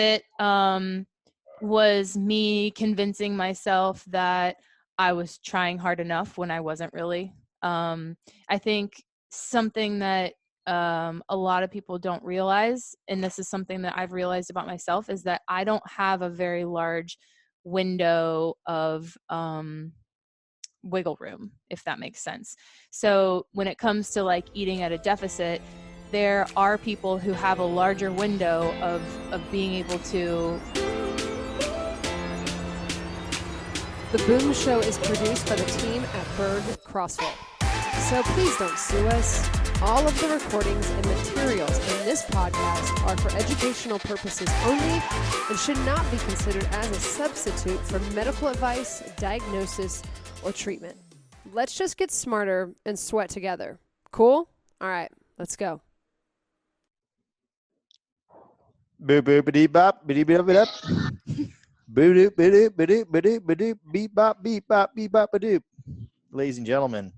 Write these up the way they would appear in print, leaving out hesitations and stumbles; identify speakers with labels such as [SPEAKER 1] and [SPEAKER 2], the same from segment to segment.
[SPEAKER 1] it was me convincing myself that I was trying hard enough when I wasn't really. I think something that a lot of people don't realize, and this is something that I've realized about myself, is that I don't have a very large window of wiggle room, if that makes sense. So when it comes to like eating at a deficit, there are people who have a larger window of being able to.
[SPEAKER 2] The Boom Show is produced by the team at Berg CrossFit. So please don't sue us. All of the recordings and materials in this podcast are for educational purposes only and should not be considered as a substitute for medical advice, diagnosis, or treatment. Let's just get smarter and sweat together. Cool? All right, let's go.
[SPEAKER 3] Boop boop beep bop beep beep beep boop boop boop boop boop beep bop beep bop beep bop doop. Ladies and gentlemen,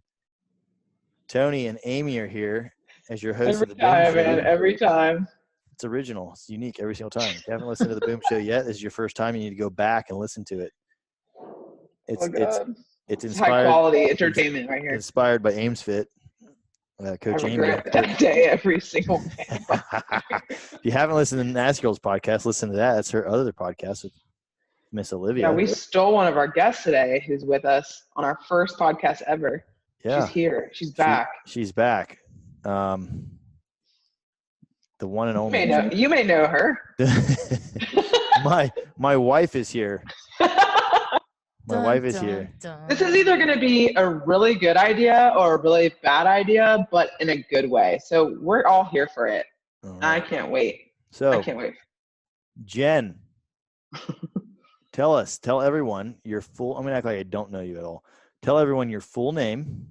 [SPEAKER 3] Tony and Amy are here as your hosts of the Boom Show.
[SPEAKER 4] Man, every time.
[SPEAKER 3] It's original. It's unique every single time. If you haven't listened to the Boom Show yet, this is your first time. You need to go back and listen to it. It's inspired.
[SPEAKER 4] High quality entertainment right here.
[SPEAKER 3] Inspired by AimsFit. Coach Amy.
[SPEAKER 4] That day every single day.
[SPEAKER 3] If you haven't listened to the Nasty Girls podcast, listen to that. That's her other podcast with Miss Olivia.
[SPEAKER 4] Yeah, we stole one of our guests today who's with us on our first podcast ever.
[SPEAKER 3] Yeah.
[SPEAKER 4] She's here. She's back.
[SPEAKER 3] She's back. The one and only.
[SPEAKER 4] You may know her.
[SPEAKER 3] My wife is here. My wife is here.
[SPEAKER 4] This is either going to be a really good idea or a really bad idea, but in a good way. So we're all here for it. Right. I can't wait. I can't wait.
[SPEAKER 3] Jen, tell everyone your full, I'm going to act like I don't know you at all. Tell everyone your full name,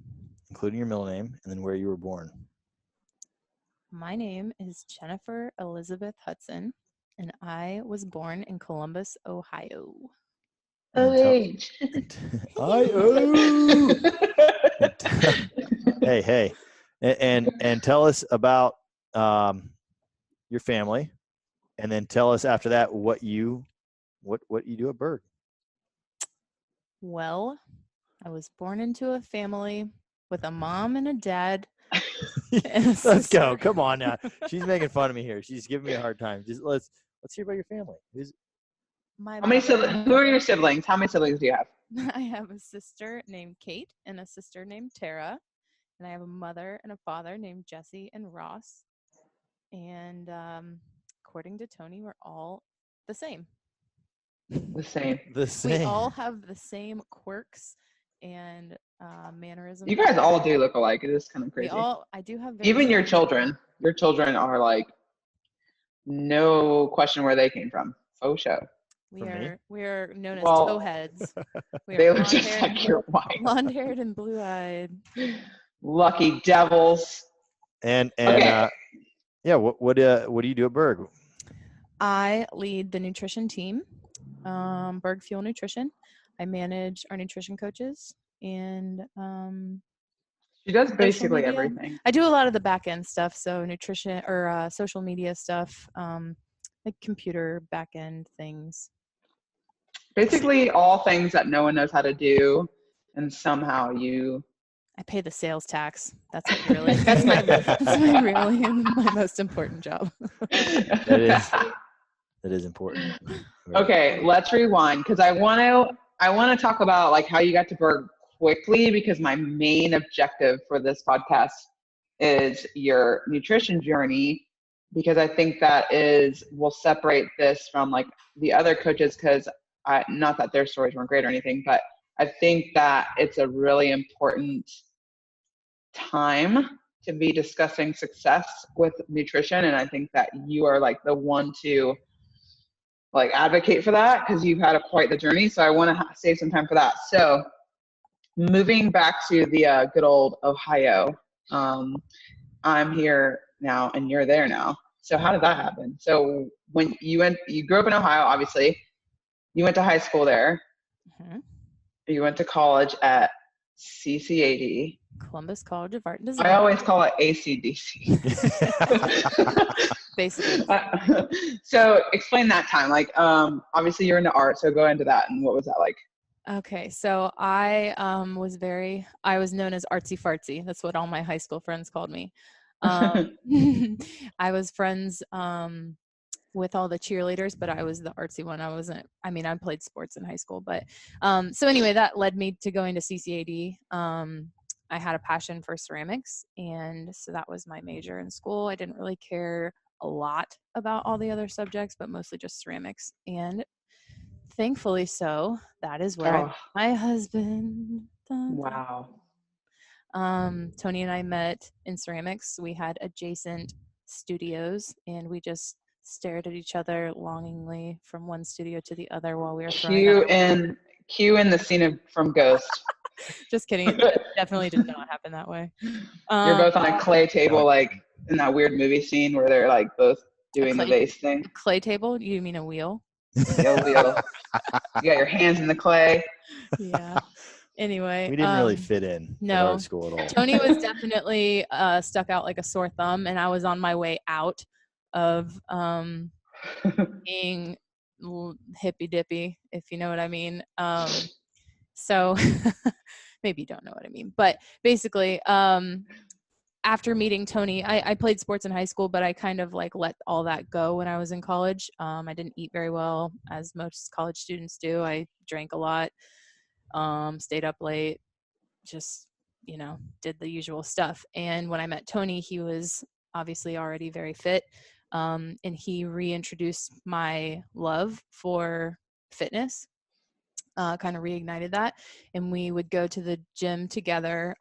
[SPEAKER 3] including your middle name, and then where you were born.
[SPEAKER 1] My name is Jennifer Elizabeth Hutson, and I was born in Columbus, Ohio.
[SPEAKER 3] Hey. And tell us about your family, and then tell us after that what you do at Berg.
[SPEAKER 1] Well, I was born into a family with a mom and a dad.
[SPEAKER 3] Let's go. Come on now. She's making fun of me here. She's giving me a hard time. Just let's hear about your family.
[SPEAKER 4] Who are your siblings? How many siblings do you have?
[SPEAKER 1] I have a sister named Kate and a sister named Tara. And I have a mother and a father named Jesse and Ross. And according to Tony, we're all the same.
[SPEAKER 4] The same.
[SPEAKER 1] We all have the same quirks and mannerisms.
[SPEAKER 4] You guys all do look alike. It is kind of crazy.
[SPEAKER 1] I do have.
[SPEAKER 4] Even your children. Your children are like, no question where they came from. Faux show.
[SPEAKER 1] We're known as towheads.
[SPEAKER 4] They look just like your wife.
[SPEAKER 1] Blonde-haired and blue-eyed.
[SPEAKER 4] Lucky devils.
[SPEAKER 3] And okay. What do you do at Berg?
[SPEAKER 1] I lead the nutrition team, Berg Fuel Nutrition. I manage our nutrition coaches, and
[SPEAKER 4] she does basically everything.
[SPEAKER 1] I do a lot of the back end stuff, so nutrition or social media stuff, like computer back end things.
[SPEAKER 4] Basically, all things that no one knows how to do, and somehow
[SPEAKER 1] I pay the sales tax. That's my most important job.
[SPEAKER 3] That is important.
[SPEAKER 4] Okay, let's rewind because I want to talk about like how you got to Berg quickly, because my main objective for this podcast is your nutrition journey, because I think that will separate this from like the other coaches, because not that their stories weren't great or anything, but I think that it's a really important time to be discussing success with nutrition. And I think that you are like the one to like advocate for that, because you've had quite the journey. So I want to save some time for that. So moving back to the good old Ohio, I'm here now and you're there now. So how did that happen? So when you grew up in Ohio, obviously. You went to high school there.
[SPEAKER 1] Mm-hmm.
[SPEAKER 4] You went to college at CCAD.
[SPEAKER 1] Columbus College of Art and
[SPEAKER 4] I
[SPEAKER 1] Design.
[SPEAKER 4] always call it ACDC.
[SPEAKER 1] Basically.
[SPEAKER 4] So explain that time. Like, obviously you're into art, so go into that. And what was that like?
[SPEAKER 1] Okay, so I was known as artsy fartsy. That's what all my high school friends called me. I was friends with all the cheerleaders, but I was the artsy one. I played sports in high school, but so anyway, that led me to going to CCAD. I had a passion for ceramics, and so that was my major in school. I didn't really care a lot about all the other subjects, but mostly just ceramics. And thankfully so, that is where I met my husband. Dun, dun.
[SPEAKER 4] Wow.
[SPEAKER 1] Tony and I met in ceramics. We had adjacent studios, and we just stared at each other longingly from one studio to the other while we were throwing up.
[SPEAKER 4] Cue in the scene from Ghost.
[SPEAKER 1] Just kidding. It definitely did not happen that way.
[SPEAKER 4] You're both on a clay table, like in that weird movie scene where they're like both doing the vase thing.
[SPEAKER 1] Clay table? You mean a wheel?
[SPEAKER 4] Yeah, wheel. You got your hands in the clay.
[SPEAKER 1] Yeah. Anyway,
[SPEAKER 3] we didn't really fit in at art school at all.
[SPEAKER 1] Tony was definitely stuck out like a sore thumb, and I was on my way out of being hippy dippy, if you know what I mean. So maybe you don't know what I mean, but basically, after meeting Tony, I played sports in high school, but I kind of like let all that go when I was in college. I didn't eat very well, as most college students do. I drank a lot, stayed up late, just, did the usual stuff. And when I met Tony, he was obviously already very fit. And he reintroduced my love for fitness, kind of reignited that. And we would go to the gym together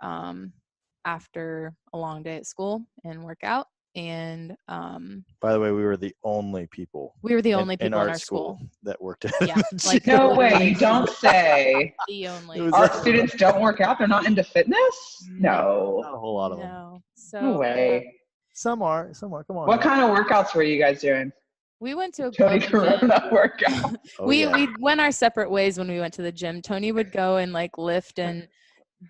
[SPEAKER 1] after a long day at school and work out. And
[SPEAKER 3] by the way, we were the only people
[SPEAKER 1] in
[SPEAKER 3] our
[SPEAKER 1] our
[SPEAKER 3] school that worked out.
[SPEAKER 1] Yeah, like
[SPEAKER 4] no way, you don't say.
[SPEAKER 1] The only
[SPEAKER 4] art students don't work out. They're not into fitness. No,
[SPEAKER 3] not a whole lot of them.
[SPEAKER 1] No. So
[SPEAKER 4] no way.
[SPEAKER 3] Some are. Come on.
[SPEAKER 4] What kind of workouts were you guys doing?
[SPEAKER 1] We went to a
[SPEAKER 4] Tony
[SPEAKER 1] gym.
[SPEAKER 4] Corona workout.
[SPEAKER 1] We went our separate ways when we went to the gym. Tony would go and like lift and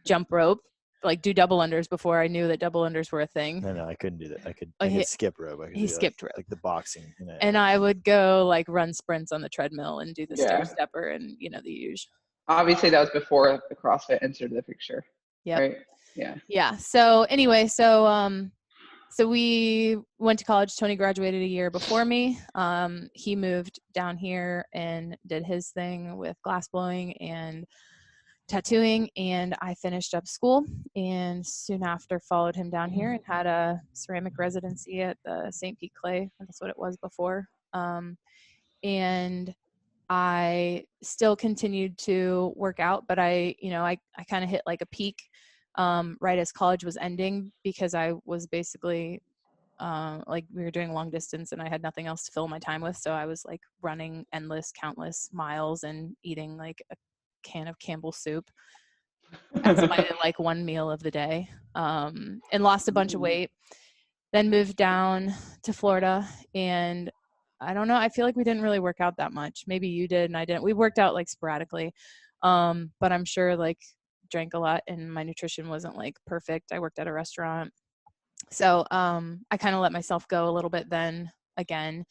[SPEAKER 1] jump rope, like do double unders before I knew that double unders were a thing.
[SPEAKER 3] No, I couldn't do that. I could skip rope.
[SPEAKER 1] He skipped rope.
[SPEAKER 3] Like the boxing.
[SPEAKER 1] And I would go like run sprints on the treadmill and do the stair stepper and the usual.
[SPEAKER 4] Obviously that was before the CrossFit entered the picture.
[SPEAKER 1] Yeah.
[SPEAKER 4] Right? Yeah.
[SPEAKER 1] Yeah. So anyway, so we went to college. Tony graduated a year before me. He moved down here and did his thing with glass blowing and tattooing, and I finished up school and soon after followed him down here and had a ceramic residency at the St. Pete Clay. That's what it was before. And I still continued to work out, but I kind of hit like a peak right as college was ending, because I was basically like we were doing long distance and I had nothing else to fill my time with. So I was like running countless miles and eating like a can of Campbell's soup as my like one meal of the day, and lost a bunch of weight. Then moved down to Florida, and I don't know, I feel like we didn't really work out that much. Maybe you did and I didn't. We worked out like sporadically, but I'm sure like drank a lot and my nutrition wasn't like perfect. I worked at a restaurant, so I kind of let myself go a little bit then again.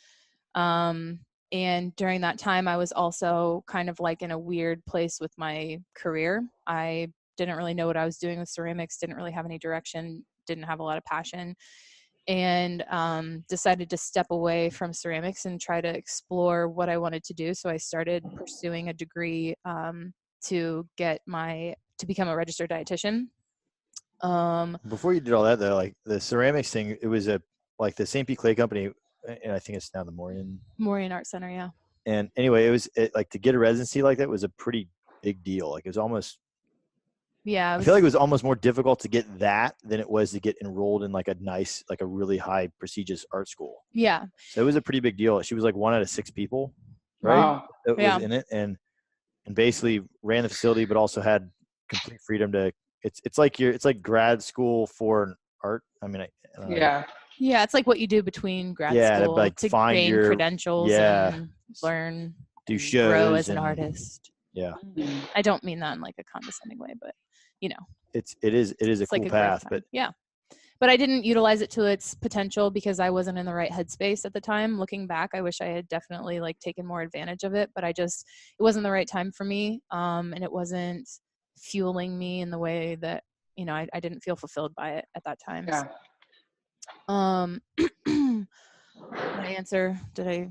[SPEAKER 1] And during that time, I was also kind of like in a weird place with my career. I didn't really know what I was doing with ceramics, didn't really have any direction, didn't have a lot of passion, and decided to step away from ceramics and try to explore what I wanted to do. So I started pursuing a degree to become a registered dietitian.
[SPEAKER 3] Before you did all that though, like the ceramics thing, it was like the St. Pete Clay Company, and I think it's now the
[SPEAKER 1] Moraine Art Center, yeah.
[SPEAKER 3] And anyway, it was like to get a residency like that was a pretty big deal. Like it was almost,
[SPEAKER 1] yeah.
[SPEAKER 3] I feel like it was almost more difficult to get that than it was to get enrolled in like a really high prestigious art school.
[SPEAKER 1] Yeah.
[SPEAKER 3] So it was a pretty big deal. She was like 1 out of 6 people, right?
[SPEAKER 4] Wow.
[SPEAKER 3] That was in it, and basically ran the facility, but also had complete freedom to. It's like grad school for art. I mean, I don't know.
[SPEAKER 4] Yeah.
[SPEAKER 1] Yeah, it's like what you do between grad school
[SPEAKER 3] like
[SPEAKER 1] to
[SPEAKER 3] find
[SPEAKER 1] gain
[SPEAKER 3] your
[SPEAKER 1] credentials and learn,
[SPEAKER 3] do shows,
[SPEAKER 1] grow as an artist.
[SPEAKER 3] Yeah.
[SPEAKER 1] I don't mean that in like a condescending way, but
[SPEAKER 3] it is a
[SPEAKER 1] it's like
[SPEAKER 3] cool
[SPEAKER 1] a growth
[SPEAKER 3] path,
[SPEAKER 1] time.
[SPEAKER 3] but
[SPEAKER 1] Yeah. But I didn't utilize it to its potential because I wasn't in the right headspace at the time. Looking back, I wish I had definitely like taken more advantage of it, but it wasn't the right time for me. And it wasn't fueling me in the way that, I didn't feel fulfilled by it at that time.
[SPEAKER 4] Yeah.
[SPEAKER 1] Did I answer? Did I,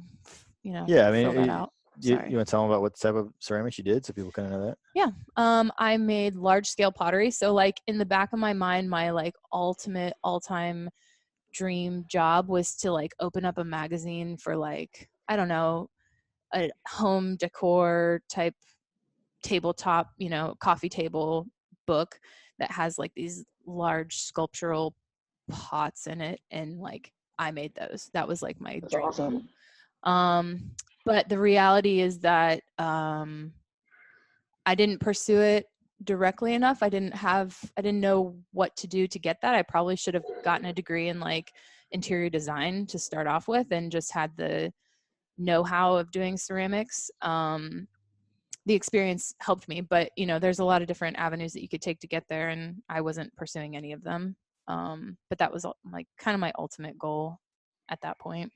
[SPEAKER 3] yeah, I
[SPEAKER 1] fill that
[SPEAKER 3] mean,
[SPEAKER 1] out?
[SPEAKER 3] you
[SPEAKER 1] Sorry.
[SPEAKER 3] want to tell them about what type of ceramics you did so people kind of know that?
[SPEAKER 1] Yeah. I made large scale pottery. So like in the back of my mind, my like ultimate all-time dream job was to like open up a magazine for like, I don't know, a home decor type tabletop, coffee table book that has like these large sculptural pots in it. And like, I made those. That was like my
[SPEAKER 4] That's
[SPEAKER 1] dream.
[SPEAKER 4] awesome.
[SPEAKER 1] But the reality is that, I didn't pursue it directly enough. I didn't know what to do to get that. I probably should have gotten a degree in like interior design to start off with and just had the know-how of doing ceramics. The experience helped me, but there's a lot of different avenues that you could take to get there, and I wasn't pursuing any of them. But that was like kind of my ultimate goal at that point.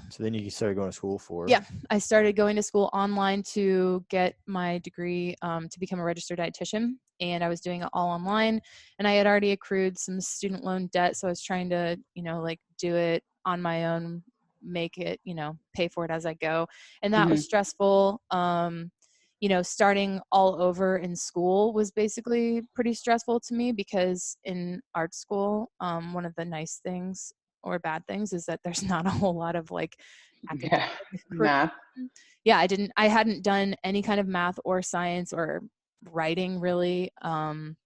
[SPEAKER 3] So then you started going to school for?
[SPEAKER 1] Yeah, I started going to school online to get my degree to become a registered dietitian, and I was doing it all online. And I had already accrued some student loan debt, so I was trying to, like do it on my own, make it, pay for it as I go, and that was stressful. Starting all over in school was basically pretty stressful to me because in art school, one of the nice things or bad things is that there's not a whole lot of like academic
[SPEAKER 4] Math.
[SPEAKER 1] yeah, I hadn't done any kind of math or science or writing really,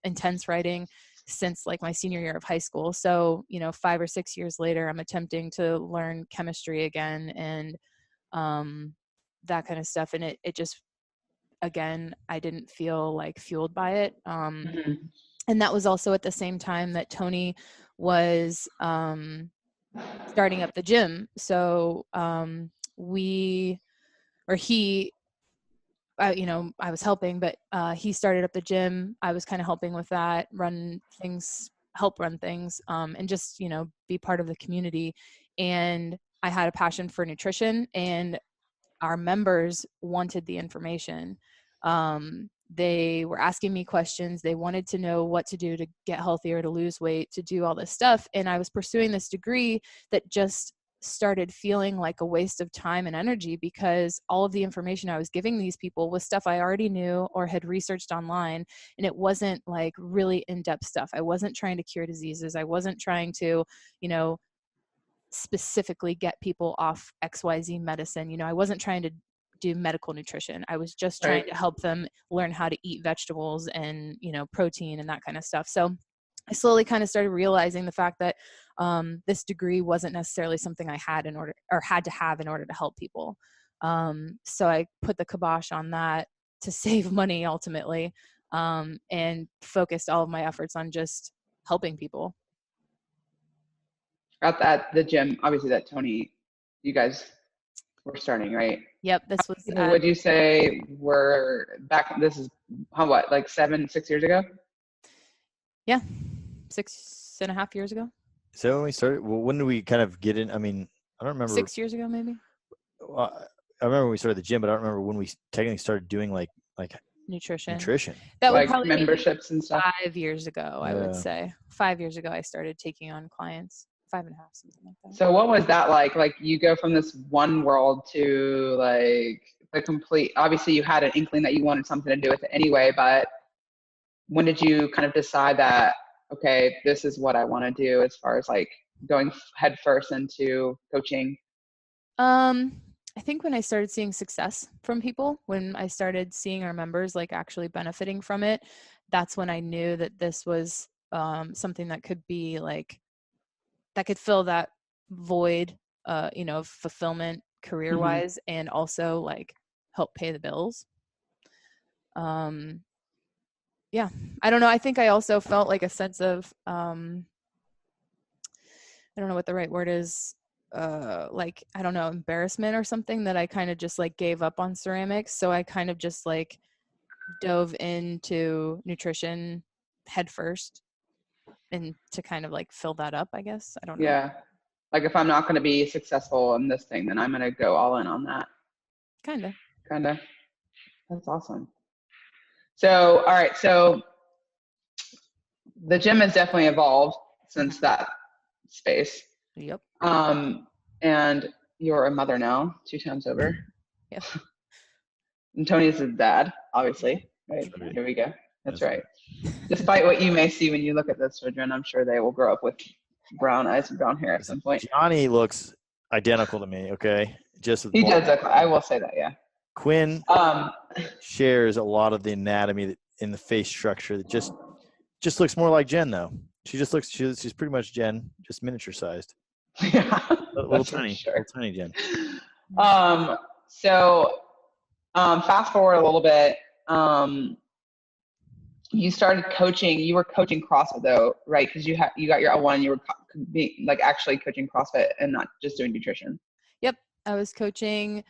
[SPEAKER 1] intense writing since like my senior year of high school. So 5 or 6 years later, I'm attempting to learn chemistry again and that kind of stuff, and it just, again, I didn't feel like fueled by it. And that was also at the same time that Tony was starting up the gym. So he, I was helping, but he started up the gym. I was kind of helping with that, help run things, and just, be part of the community. And I had a passion for nutrition, and our members wanted the information. They were asking me questions. They wanted to know what to do to get healthier, to lose weight, to do all this stuff. And I was pursuing this degree that just started feeling like a waste of time and energy because all of the information I was giving these people was stuff I already knew or had researched online. And it wasn't like really in-depth stuff. I wasn't trying to cure diseases. I wasn't trying to, specifically get people off XYZ medicine. I wasn't trying to do medical nutrition. I was just trying to help them learn how to eat vegetables and, protein and that kind of stuff. So I slowly kind of started realizing the fact that this degree wasn't necessarily something I had to have in order to help people. So I put the kibosh on that to save money ultimately, and focused all of my efforts on just helping people.
[SPEAKER 4] At the gym, obviously, that Tony, you guys were starting, right?
[SPEAKER 1] Yep, this was.
[SPEAKER 4] Would you say we're back? This is like 6 years ago?
[SPEAKER 1] Yeah, 6.5 years ago.
[SPEAKER 3] So when we started, well, when did we kind of get in? I mean, I don't remember.
[SPEAKER 1] 6 years ago, maybe.
[SPEAKER 3] I remember when we started the gym, but I don't remember when we technically started doing like
[SPEAKER 1] nutrition.
[SPEAKER 3] That
[SPEAKER 1] would
[SPEAKER 4] like
[SPEAKER 1] probably
[SPEAKER 4] memberships and stuff.
[SPEAKER 1] 5 years ago, I would say. 5 years ago, I started taking on clients. 5.5, something like that.
[SPEAKER 4] So what was that like? Like you go from this one world to like the complete, obviously you had an inkling that you wanted something to do with it anyway, but when did you kind of decide that, okay, this is what I want to do as far as like going head first into coaching?
[SPEAKER 1] I think when I started seeing success from people, when I started seeing our members like actually benefiting from it, that's when I knew that this was something that could be like, that could fill that void, of fulfillment career-wise, and also like help pay the bills. Yeah, I don't know. I think I also felt like a sense of, I don't know what the right word is, like, I don't know, embarrassment or something, that I kind of just like gave up on ceramics. So I kind of just like dove into nutrition head first, and to kind of like fill that up, I guess. I don't know.
[SPEAKER 4] Yeah. Like if I'm not going to be successful in this thing, then I'm going to go all in on that.
[SPEAKER 1] Kind of.
[SPEAKER 4] That's awesome. So, all right. So the gym has definitely evolved since that space.
[SPEAKER 1] Yep.
[SPEAKER 4] And you're a mother now, 2 times over.
[SPEAKER 1] Yep.
[SPEAKER 4] And Tony's his dad, obviously. Right.
[SPEAKER 3] Right.
[SPEAKER 4] Here we go. That's
[SPEAKER 3] That's
[SPEAKER 4] right. Despite what you may see when you look at those children, I'm sure they will grow up with brown eyes and brown hair at some point.
[SPEAKER 3] Johnny looks identical to me. Okay, just with
[SPEAKER 4] He
[SPEAKER 3] bald.
[SPEAKER 4] does look, I will say that, yeah.
[SPEAKER 3] Quinn
[SPEAKER 4] Um,
[SPEAKER 3] shares a lot of the anatomy in the face structure that just looks more like Jen though. She just looks she's pretty much Jen, just miniature sized.
[SPEAKER 4] yeah,
[SPEAKER 3] Little
[SPEAKER 4] that's for
[SPEAKER 3] tiny,
[SPEAKER 4] sure.
[SPEAKER 3] little tiny Jen.
[SPEAKER 4] So fast forward a little bit. You started coaching. You were coaching CrossFit though, right? Because you got your L1. You were like actually coaching CrossFit and not just doing nutrition.
[SPEAKER 1] Yep. I was coaching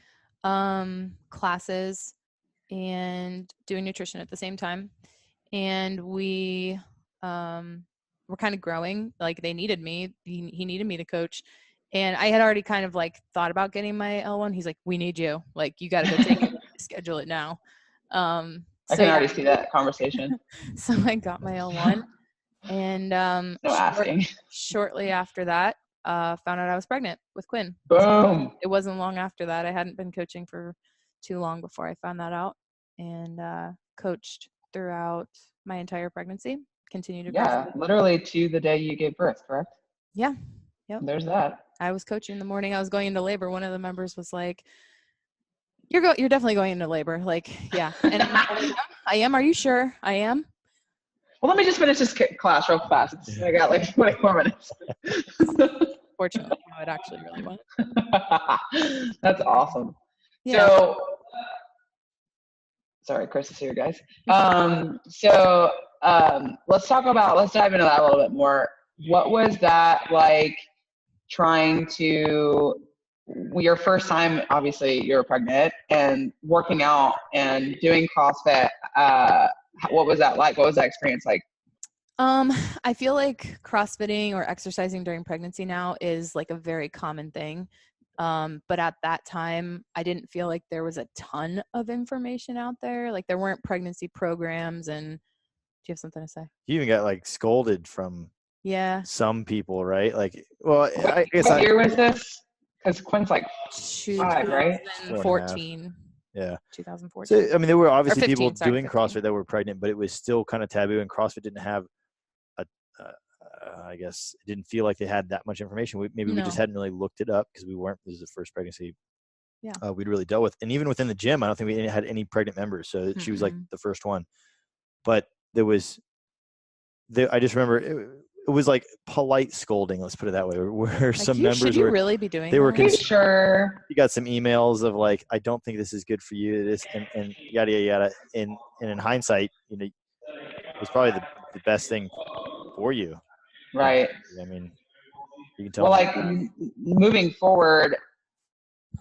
[SPEAKER 1] classes and doing nutrition at the same time. And we were kind of growing. Like they needed me. He needed me to coach. And I had already kind of like thought about getting my L1. He's like, we need you. Like you got to go take it, schedule it now.
[SPEAKER 4] I can already see that conversation.
[SPEAKER 1] So I got my L1. And
[SPEAKER 4] No asking.
[SPEAKER 1] shortly after that, found out I was pregnant with Quinn.
[SPEAKER 4] Boom.
[SPEAKER 1] It wasn't long after that. I hadn't been coaching for too long before I found that out, and coached throughout my entire pregnancy. Continued to
[SPEAKER 4] Yeah, literally to the day you gave birth, correct?
[SPEAKER 1] Yeah. Yep.
[SPEAKER 4] There's that.
[SPEAKER 1] I was coaching in the morning. I was going into labor. One of the members was like, You're definitely going into labor." Like, yeah. And I am. Are you sure? I am.
[SPEAKER 4] Well, let me just finish this class real fast. I got like 24 minutes.
[SPEAKER 1] Fortunately, no, it actually really was.
[SPEAKER 4] That's awesome.
[SPEAKER 1] Yeah.
[SPEAKER 4] So, sorry, Chris is here, guys. Let's dive into that a little bit more. What was that like trying to, your first time, obviously you're pregnant and working out and doing CrossFit. What was that like? What was that experience like?
[SPEAKER 1] I feel like CrossFitting or exercising during pregnancy now is like a very common thing. But at that time, I didn't feel like there was a ton of information out there. Like there weren't pregnancy programs. And do you have something to say?
[SPEAKER 3] You even got like scolded from some people, right? Like, well, I guess
[SPEAKER 4] what year was this? Because Quinn's like 5, right?
[SPEAKER 1] 2014.
[SPEAKER 3] Yeah.
[SPEAKER 1] 2014.
[SPEAKER 3] So, I mean, there were obviously
[SPEAKER 1] 15,
[SPEAKER 3] people
[SPEAKER 1] sorry,
[SPEAKER 3] doing
[SPEAKER 1] 15.
[SPEAKER 3] CrossFit that were pregnant, but it was still kind of taboo, and CrossFit didn't have I guess it didn't feel like they had that much information. We just hadn't really looked it up because this is the first pregnancy we'd really dealt with. And even within the gym, I don't think we had any pregnant members. So she was like the first one. But I just remember it was like polite scolding, let's put it that way, where some members
[SPEAKER 1] should you really be doing
[SPEAKER 3] they were
[SPEAKER 4] sure.
[SPEAKER 3] You got some emails of like, I don't think this is good for you, this and yada yada yada. And in hindsight, it was probably the best thing for you.
[SPEAKER 4] Right.
[SPEAKER 3] I mean, you can tell.
[SPEAKER 4] Well, like moving forward,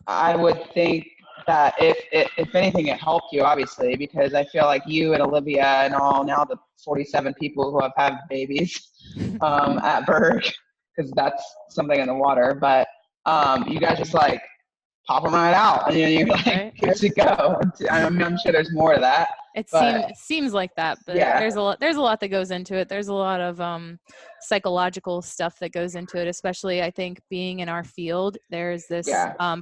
[SPEAKER 4] I would think that if anything, it helped you, obviously, because I feel like you and Olivia and all now the 47 people who have had babies at Berg, because that's something in the water, but you guys just like pop them right out and you're like, here you go. I'm sure there's more to that.
[SPEAKER 1] It seems like that, but there's a lot that goes into it. There's a lot of psychological stuff that goes into it, especially I think being in our field. There's this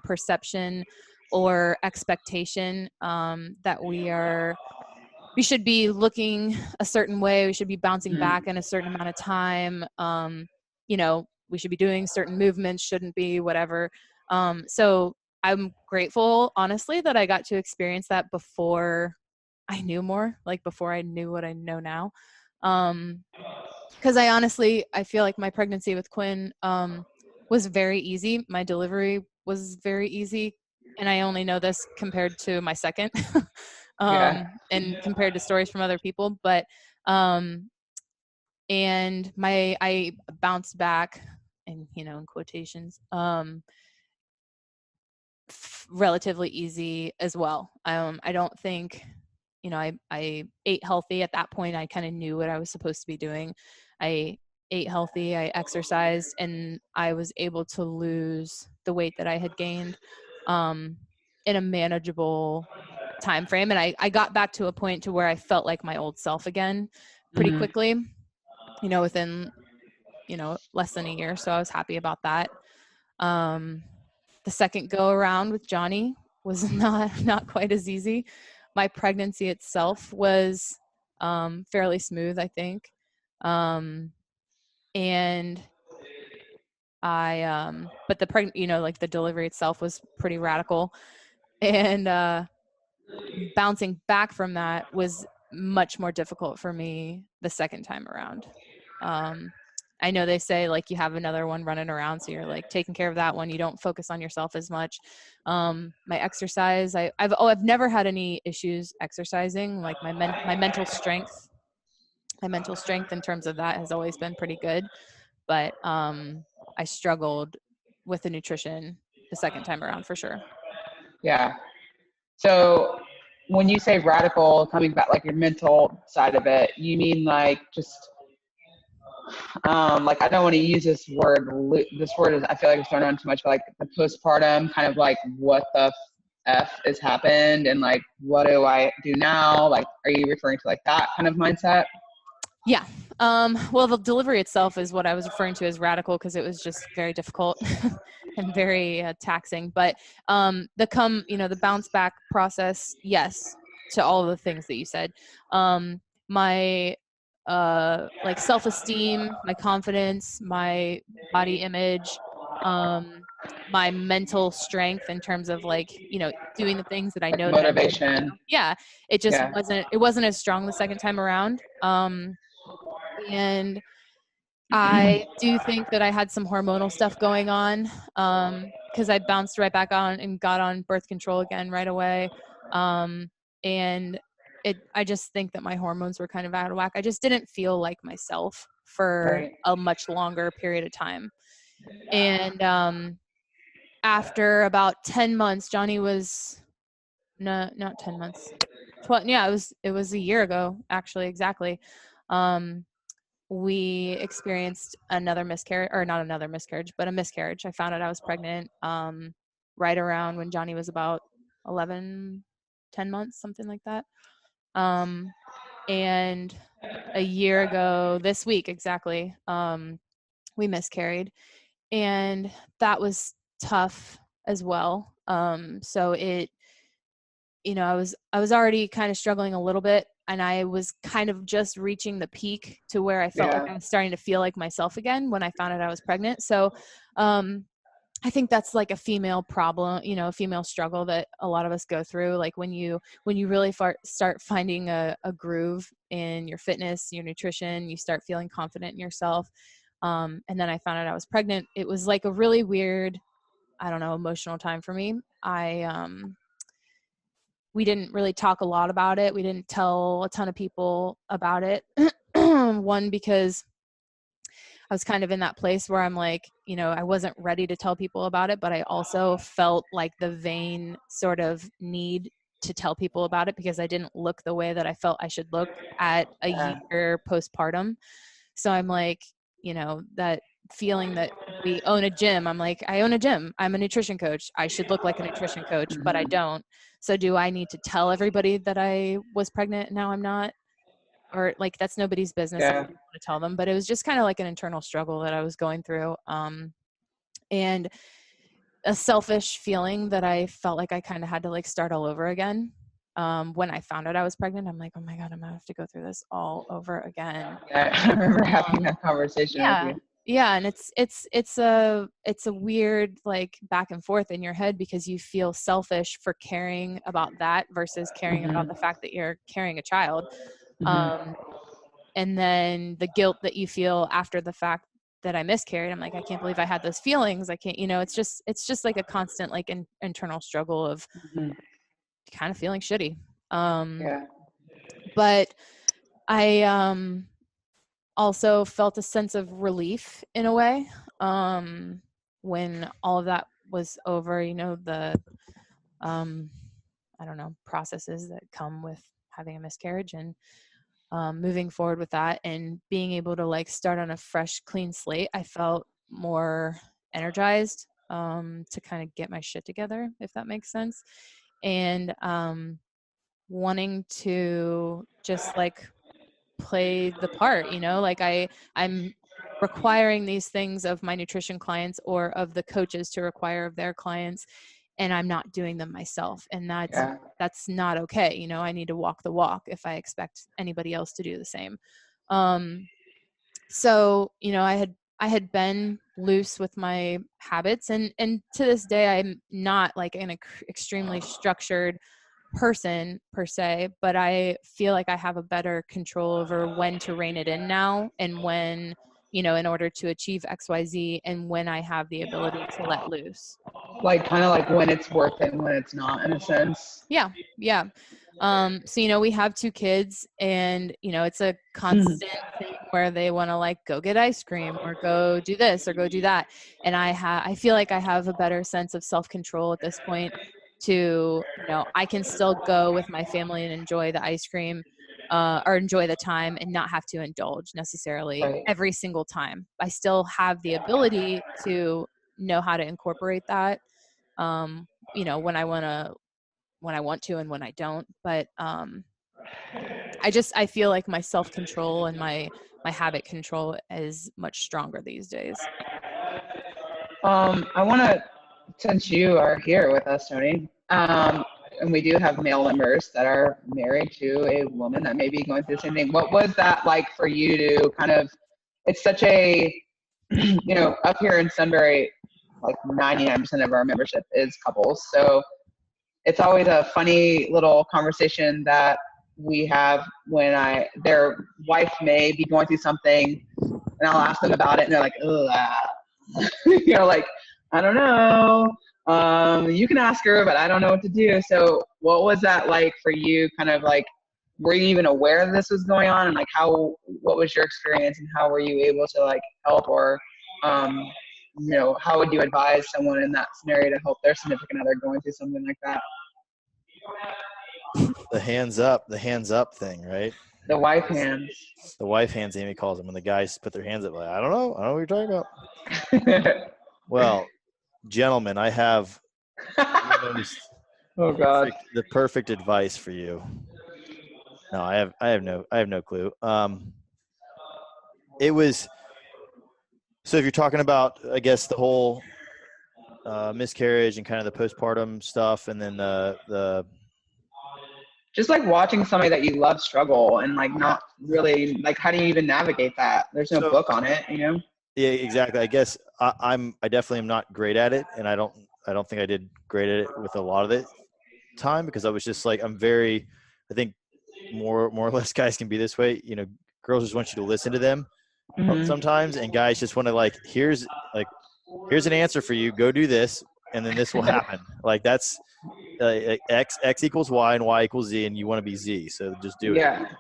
[SPEAKER 1] perception or expectation that we should be looking a certain way. We should be bouncing back in a certain amount of time. We should be doing certain movements, shouldn't be, whatever. So I'm grateful, honestly, that I got to experience that before I knew more, like before I knew what I know now. Because I feel like my pregnancy with Quinn was very easy. My delivery was very easy. And I only know this compared to my second and compared to stories from other people. But and I bounced back, and in quotations, relatively easy as well. I don't think I ate healthy. At that point, I kind of knew what I was supposed to be doing. I ate healthy, I exercised, and I was able to lose the weight that I had gained in a manageable time frame. And I got back to a point to where I felt like my old self again pretty quickly, within, less than a year. So I was happy about that. The second go around with Johnny was not quite as easy. My pregnancy itself was fairly smooth, I think. And but like the delivery itself was pretty radical. And bouncing back from that was much more difficult for me the second time around. I know they say like you have another one running around, so you're like taking care of that one. You don't focus on yourself as much. My exercise, I've never had any issues exercising. Like my mental strength in terms of that has always been pretty good. But I struggled with the nutrition the second time around for sure.
[SPEAKER 4] Yeah. So when you say radical, coming back, like your mental side of it, you mean like just like, I don't want to use this word. This word is, I feel like it's thrown around too much, but like the postpartum kind of like what the F has happened and like, what do I do now? Like, are you referring to like that kind of mindset?
[SPEAKER 1] Yeah. Well, the delivery itself is what I was referring to as radical because it was just very difficult and very taxing. But the bounce back process, yes, to all of the things that you said. My like self-esteem, my confidence, my body image, my mental strength in terms of like, doing the things that I
[SPEAKER 4] Like
[SPEAKER 1] know that I need to
[SPEAKER 4] motivation.
[SPEAKER 1] do. Yeah. It just
[SPEAKER 4] Yeah.
[SPEAKER 1] wasn't as strong the second time around. And I do think that I had some hormonal stuff going on because I bounced right back on and got on birth control again right away. And I just think that my hormones were kind of out of whack. I just didn't feel like myself for
[SPEAKER 4] Right.
[SPEAKER 1] a much longer period of time. And after about 10 months, Johnny was not 10 months. 12, yeah, it was a year ago, actually, exactly. We experienced another miscarriage, or not another miscarriage, but a miscarriage. I found out I was pregnant right around when Johnny was about 11, 10 months, something like that. And a year ago, this week exactly, we miscarried. And that was tough as well. So I was already kind of struggling a little bit, and I was kind of just reaching the peak to where I felt like I was starting to feel like myself again when I found out I was pregnant. So I think that's like a female problem, a female struggle that a lot of us go through. Like when you really start finding a groove in your fitness, your nutrition, you start feeling confident in yourself. And then I found out I was pregnant. It was like a really weird, I don't know, emotional time for me. We didn't really talk a lot about it. We didn't tell a ton of people about it. One, because I was kind of in that place where I'm like, I wasn't ready to tell people about it, but I also felt like the vain sort of need to tell people about it because I didn't look the way that I felt I should look at a year postpartum. So I'm like, that feeling that we own a gym. I'm like, I own a gym. I'm a nutrition coach. I should look like a nutrition coach, but I don't. So do I need to tell everybody that I was pregnant and now I'm not? Or like, that's nobody's business if I don't want to tell them. But it was just kind of like an internal struggle that I was going through. And a selfish feeling that I felt like I kind of had to like start all over again. When I found out I was pregnant, I'm like, oh my God, I'm gonna have to go through this all over again.
[SPEAKER 4] I remember having that conversation with you.
[SPEAKER 1] Yeah, and it's a weird like back and forth in your head because you feel selfish for caring about that versus caring about the fact that you're carrying a child. And then the guilt that you feel after the fact that I miscarried. I'm like, I can't believe I had those feelings. I can't, it's just like a constant like internal struggle of kind of feeling shitty. But I also felt a sense of relief in a way when all of that was over. The I don't know, processes that come with having a miscarriage and moving forward with that and being able to like start on a fresh, clean slate, I felt more energized to kind of get my shit together, if that makes sense. And wanting to just like play the part, you know, like I'm requiring these things of my nutrition clients or of the coaches to require of their clients, and I'm not doing them myself. And that's not okay. You know, I need to walk the walk if I expect anybody else to do the same. So, you know, I had been loose with my habits, and to this day, I'm not like an extremely structured person per se, but I feel like I have a better control over when to rein it in now, and when, you know, in order to achieve XYZ, and when I have the ability to let loose.
[SPEAKER 4] Like kind of like when it's worth it and when it's not, in a sense.
[SPEAKER 1] Yeah. Yeah. So, you know, we have 2 kids, and, you know, it's a constant thing where they want to like go get ice cream or go do this or go do that. And I feel like I have a better sense of self-control at this point to, you know, I can still go with my family and enjoy the ice cream, or enjoy the time and not have to indulge necessarily
[SPEAKER 4] Right.
[SPEAKER 1] every single time. I still have the ability to know how to incorporate that, you know, when I want to and when I don't. But I feel like my self-control and my habit control is much stronger these days.
[SPEAKER 4] I want to, since you are here with us, Tony, and we do have male members that are married to a woman that may be going through the same thing. What was that like for you to kind of, it's such a, you know, up here in Sunbury, like 99% of our membership is couples. So it's always a funny little conversation that we have when their wife may be going through something, and I'll ask them about it, and they're like, ugh, you know, like, I don't know. You can ask her, but I don't know what to do. So what was that like for you? Kind of like, were you even aware this was going on, and like what was your experience, and how were you able to like help, or, you know, how would you advise someone in that scenario to help their significant other going through something like that?
[SPEAKER 3] The hands up thing, right?
[SPEAKER 4] The wife hands.
[SPEAKER 3] The wife hands, Amy calls them, when the guys put their hands up, like, I don't know what you're talking about. Well, gentlemen, I have
[SPEAKER 4] Oh God.
[SPEAKER 3] the perfect advice for you. No, I have no clue. It was, so if you're talking about, I guess, the whole miscarriage and kind of the postpartum stuff, and then the
[SPEAKER 4] just like watching somebody that you love struggle, and like not really, like, how do you even navigate that? There's no book on it, you know?
[SPEAKER 3] Yeah, exactly. I guess I definitely am not great at it, and I don't think I did great at it with a lot of the time, because I was just like, I think more or less guys can be this way. You know, girls just want you to listen to them sometimes, and guys just want to like, here's an answer for you. Go do this, and then this will happen. Like that's X equals Y and Y equals Z, and you want to be Z, so just do it.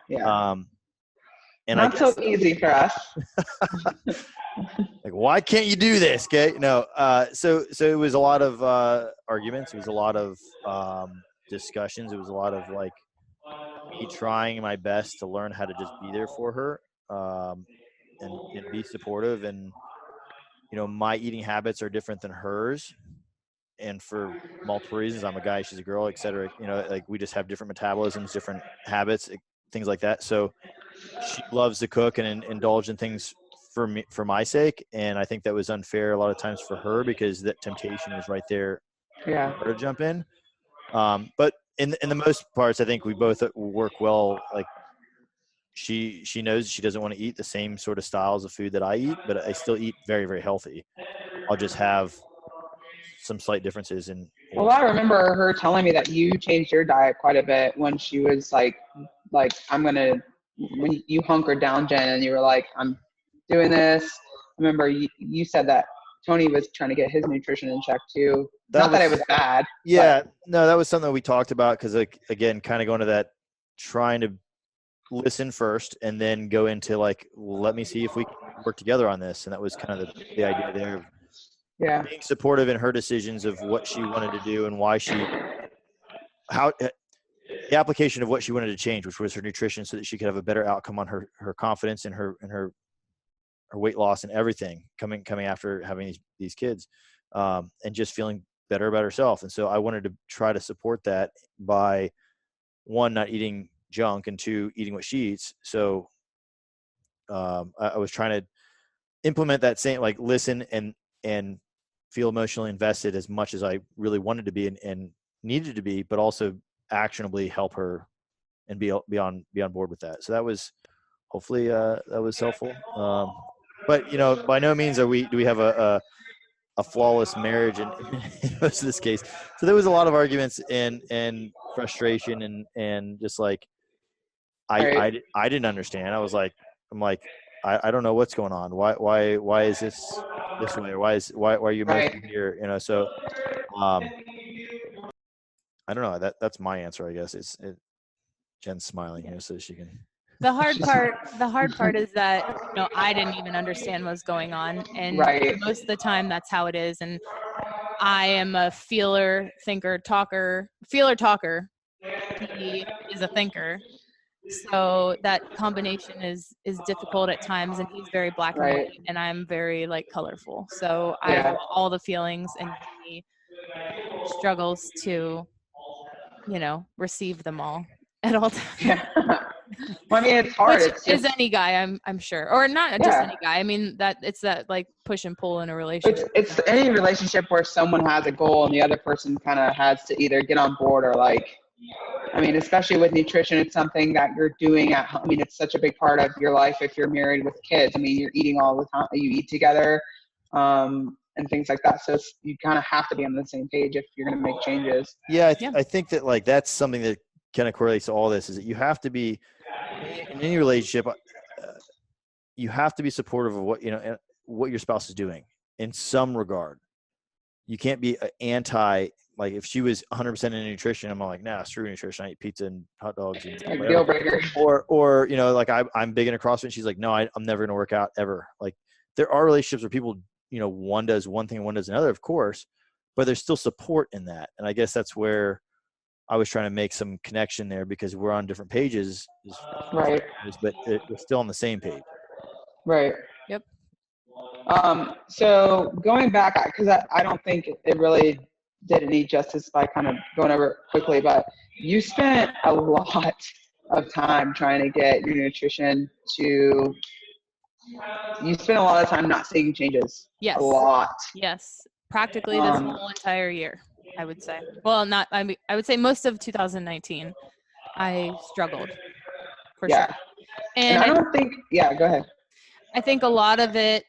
[SPEAKER 4] Yeah.
[SPEAKER 3] And
[SPEAKER 4] not so easy for us.
[SPEAKER 3] Like, why can't you do this? Okay, no. So it was a lot of arguments. It was a lot of discussions. It was a lot of like me trying my best to learn how to just be there for her, and be supportive. And you know, my eating habits are different than hers, and for multiple reasons. I'm a guy, she's a girl, et cetera. You know, like we just have different metabolisms, different habits, things like that. So she loves to cook and indulge in things for me, for my sake. And I think that was unfair a lot of times for her, because that temptation was right there for her to jump in. But in the most parts, I think we both work well. Like she knows she doesn't want to eat the same sort of styles of food that I eat, but I still eat very, very healthy. I'll just have some slight differences in.
[SPEAKER 4] Well, I remember her telling me that you changed your diet quite a bit when she was like when you hunkered down, Jen, and you were like, I'm doing this. I remember you said that Tony was trying to get his nutrition in check too. Not that it was bad.
[SPEAKER 3] Yeah, no, that was something we talked about, because like, again, kind of going to that, trying to listen first and then go into like, let me see if we can work together on this. And that was kind of the idea there of being supportive in her decisions of what she wanted to do and why the application of what she wanted to change, which was her nutrition, so that she could have a better outcome on her confidence and her weight loss and everything coming after having these kids, and just feeling better about herself. And so I wanted to try to support that by, one, not eating junk, and two, eating what she eats. So I was trying to implement that same, like, listen and feel emotionally invested as much as I really wanted to be and needed to be, but also actionably help her and be on board with that. So that was, hopefully that was helpful. But by no means do we have a flawless marriage in most of this case. So there was a lot of arguments and frustration and just like,
[SPEAKER 4] Right.
[SPEAKER 3] I didn't understand. I'm like, I don't know what's going on. Why is this way? Or why are you
[SPEAKER 4] Right.
[SPEAKER 3] emotional here? So I don't know. That's my answer, I guess. Jen's smiling here so she can.
[SPEAKER 1] The hard part is that I didn't even understand what's going on, and
[SPEAKER 4] Right.
[SPEAKER 1] most of the time that's how it is. And I am a feeler, thinker, talker. He is a thinker, so that combination is difficult at times. And he's very black and
[SPEAKER 4] Right.
[SPEAKER 1] white, and I'm very like colorful. So I
[SPEAKER 4] Yeah.
[SPEAKER 1] feel all the feelings, and he struggles to receive them all at all times.
[SPEAKER 4] Yeah. Well, I mean, it's hard.
[SPEAKER 1] Which
[SPEAKER 4] It's
[SPEAKER 1] is
[SPEAKER 4] just,
[SPEAKER 1] any guy, I'm sure, or not just
[SPEAKER 4] yeah.
[SPEAKER 1] any guy. I mean, that it's that like push and pull in a relationship.
[SPEAKER 4] It's any relationship where someone has a goal and the other person kind of has to either get on board or like, I mean, especially with nutrition, it's something that you're doing at home. I mean, it's such a big part of your life if you're married with kids. I mean, you're eating all the time, you eat together, and things like that. So you kind of have to be on the same page if you're going to make changes.
[SPEAKER 3] Yeah,
[SPEAKER 1] Yeah.
[SPEAKER 3] I think that, like, that's something that kind of correlates to all this, is that you have to be in any relationship. You have to be supportive of what your spouse is doing in some regard. You can't be anti. Like, if she was 100% in nutrition, I'm like, nah, screw nutrition. I eat pizza and hot dogs and
[SPEAKER 4] Like,
[SPEAKER 3] whatever.
[SPEAKER 4] deal breaker.
[SPEAKER 3] Or like I'm big into CrossFit. And she's like, no, I'm never going to work out ever. Like, there are relationships where people, one does one thing and one does another, of course, but there's still support in that. And I guess that's where I was trying to make some connection there, because we're on different pages,
[SPEAKER 4] Right.
[SPEAKER 3] but we're still on the same page.
[SPEAKER 4] Right.
[SPEAKER 1] Yep.
[SPEAKER 4] So going back, because I don't think it really did any justice by kind of going over it quickly, but you spent a lot of time trying to get your nutrition to, you spent a lot of time not seeing changes.
[SPEAKER 1] Yes.
[SPEAKER 4] A lot.
[SPEAKER 1] Yes. Practically this whole entire year, I would say. Well, not, I mean, I would say most of 2019, I struggled for
[SPEAKER 4] Yeah.
[SPEAKER 1] sure.
[SPEAKER 4] And I don't think, yeah, go ahead.
[SPEAKER 1] I think a lot of it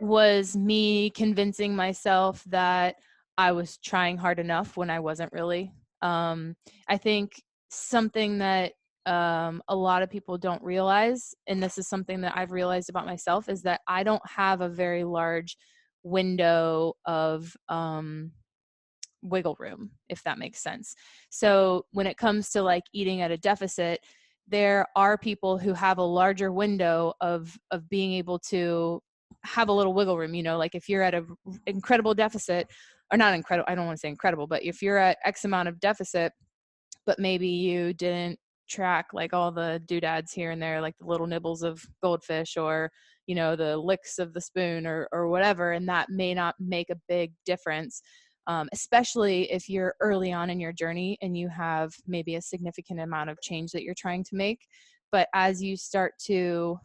[SPEAKER 1] was me convincing myself that I was trying hard enough when I wasn't really. I think something that a lot of people don't realize, and this is something that I've realized about myself, is that I don't have a very large window of wiggle room, if that makes sense. So when it comes to like eating at a deficit, there are people who have a larger window of being able to have a little wiggle room. Like if you're at a incredible deficit, or not incredible, I don't want to say incredible, but if you're at X amount of deficit, but maybe you didn't track like all the doodads here and there, like the little nibbles of goldfish, or the licks of the spoon, or whatever, and that may not make a big difference. Especially if you're early on in your journey and you have maybe a significant amount of change that you're trying to make. But as you start to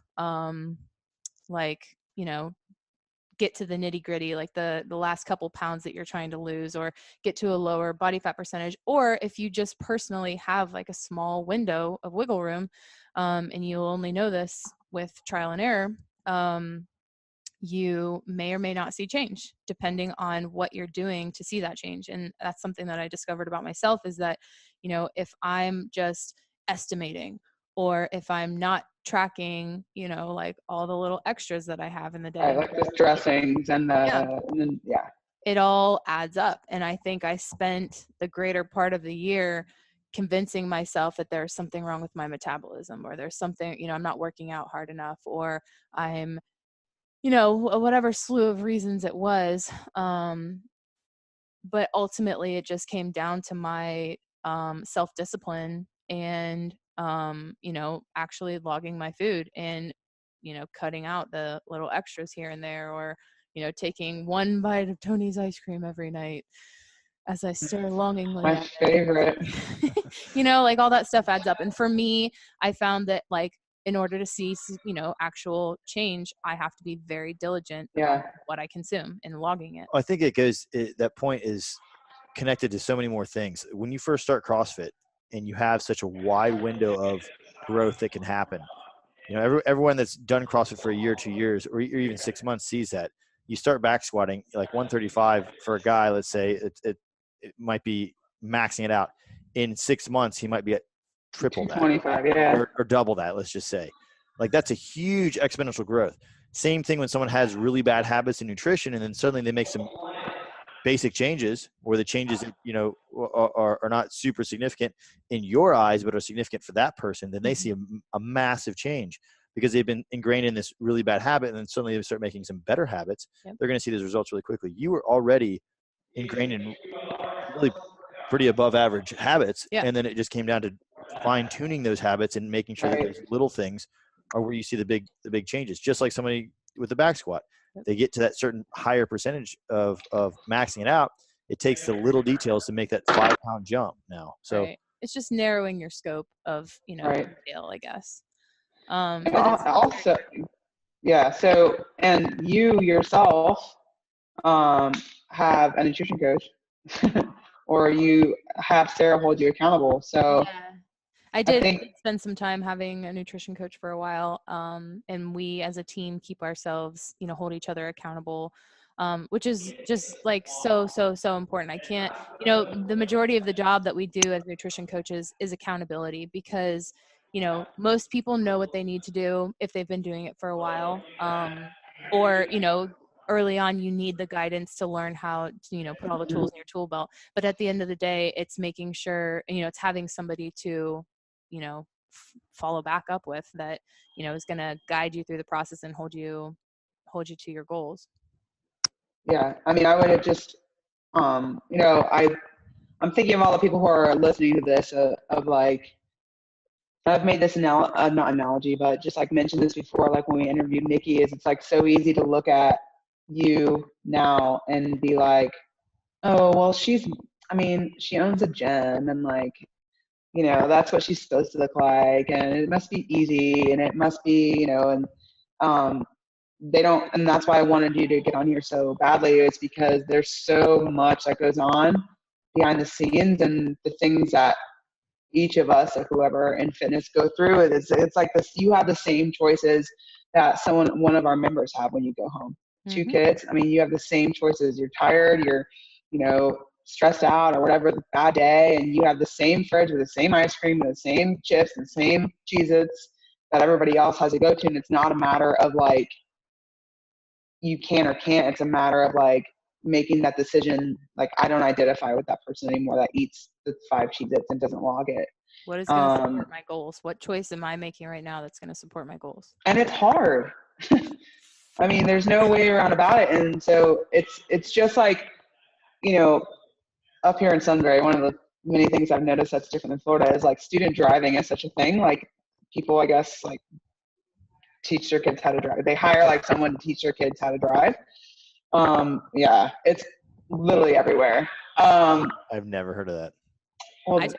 [SPEAKER 1] get to the nitty gritty, like the last couple pounds that you're trying to lose, or get to a lower body fat percentage, or if you just personally have like a small window of wiggle room, and you'll only know this with trial and error, you may or may not see change depending on what you're doing to see that change. And that's something that I discovered about myself, is that, if I'm just estimating, or if I'm not tracking, like all the little extras that I have in the day,
[SPEAKER 4] Right, like the dressings and then
[SPEAKER 1] it all adds up. And I think I spent the greater part of the year convincing myself that there's something wrong with my metabolism, or there's something, I'm not working out hard enough, or I'm whatever slew of reasons it was. But ultimately it just came down to my self-discipline and, actually logging my food and, cutting out the little extras here and there, or, taking one bite of Tony's ice cream every night as I stare longingly
[SPEAKER 4] My
[SPEAKER 1] at
[SPEAKER 4] favorite.
[SPEAKER 1] like all that stuff adds up. And for me, I found that like in order to see, actual change, I have to be very diligent about what I consume and logging it.
[SPEAKER 3] I think that point is connected to so many more things. When you first start CrossFit and you have such a wide window of growth that can happen, everyone that's done CrossFit for a year, 2 years, or even 6 months sees that. You start back squatting like 135 for a guy, let's say it might be maxing it out. In 6 months, he might be at triple that,
[SPEAKER 4] 25,
[SPEAKER 3] or double that, let's just say. Like that's a huge exponential growth. Same thing when someone has really bad habits in nutrition and then suddenly they make some basic changes, or the changes that, are not super significant in your eyes, but are significant for that person, then they see a massive change because they've been ingrained in this really bad habit. And then suddenly they start making some better habits.
[SPEAKER 1] Yep.
[SPEAKER 3] They're going to see those results really quickly. You were already ingrained in really pretty above average habits.
[SPEAKER 1] Yeah.
[SPEAKER 3] And then it just came down to fine tuning those habits and making sure that those little things are where you see the big changes. Just like somebody with the back squat, they get to that certain higher percentage of maxing it out. It takes the little details to make that 5-pound jump now. So
[SPEAKER 1] it's just narrowing your scope of, detail, I guess. But
[SPEAKER 4] also, so, and you yourself have a nutrition coach or you have Sarah hold you accountable. So
[SPEAKER 1] I did spend some time having a nutrition coach for a while. And we as a team keep ourselves, hold each other accountable, which is just like so important. I can't, the majority of the job that we do as nutrition coaches is accountability because, most people know what they need to do if they've been doing it for a while. Or, early on, you need the guidance to learn how to, put all the tools in your tool belt. But at the end of the day, it's making sure, it's having somebody to, follow back up with that, is going to guide you through the process and hold you to your goals.
[SPEAKER 4] Yeah. I mean, I would have just, I'm thinking of all the people who are listening to this of like, I've made this not analogy, but just like mentioned this before, like when we interviewed Nikki, it's like so easy to look at you now and be like, oh, well, she owns a gym and like, that's what she's supposed to look like. And it must be easy and it must be, and they don't, and that's why I wanted you to get on here so badly. It's because there's so much that goes on behind the scenes and the things that each of us or whoever in fitness go through. It's like this, you have the same choices that one of our members have when you go home. 2 kids. I mean, you have the same choices. You're tired, you're, stressed out or whatever, bad day, and you have the same fridge with the same ice cream, the same chips, the same Cheez-Its that everybody else has to go to. And it's not a matter of like, you can or can't. It's a matter of like making that decision. Like, I don't identify with that person anymore that eats the 5 Cheez-Its and doesn't log it.
[SPEAKER 1] What is going to support my goals? What choice am I making right now that's going to support my goals?
[SPEAKER 4] And it's hard. I mean, there's no way around about it. And so it's just like, up here in Sunbury, one of the many things I've noticed that's different in Florida is like student driving is such a thing. Like people, I guess, like teach their kids how to drive. They hire like someone to teach their kids how to drive. It's literally everywhere.
[SPEAKER 3] I've never heard of that.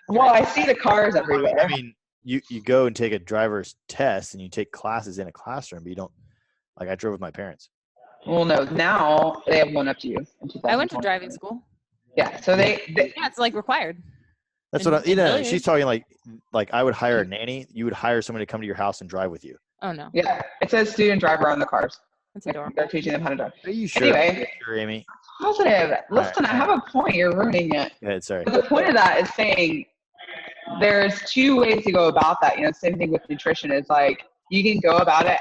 [SPEAKER 4] Well, I see the cars everywhere.
[SPEAKER 3] I mean, you go and take a driver's test and you take classes in a classroom, but you don't, like I drove with my parents.
[SPEAKER 4] Well, no, now they have one up to you.
[SPEAKER 1] I went to driving school.
[SPEAKER 4] Yeah, so they
[SPEAKER 1] it's like required.
[SPEAKER 3] That's what she's talking like I would hire a nanny. You would hire someone to come to your house and drive with you.
[SPEAKER 1] Oh no.
[SPEAKER 4] Yeah, it says student driver on the cars.
[SPEAKER 1] That's adorable.
[SPEAKER 4] They're teaching them how to drive.
[SPEAKER 3] Are you sure?
[SPEAKER 4] Anyway,
[SPEAKER 3] sure, Amy?
[SPEAKER 4] Positive. Listen, I have a point. You're ruining it.
[SPEAKER 3] Go ahead, sorry.
[SPEAKER 4] But the point of that is saying there's 2 ways to go about that. Same thing with nutrition. It's like you can go about it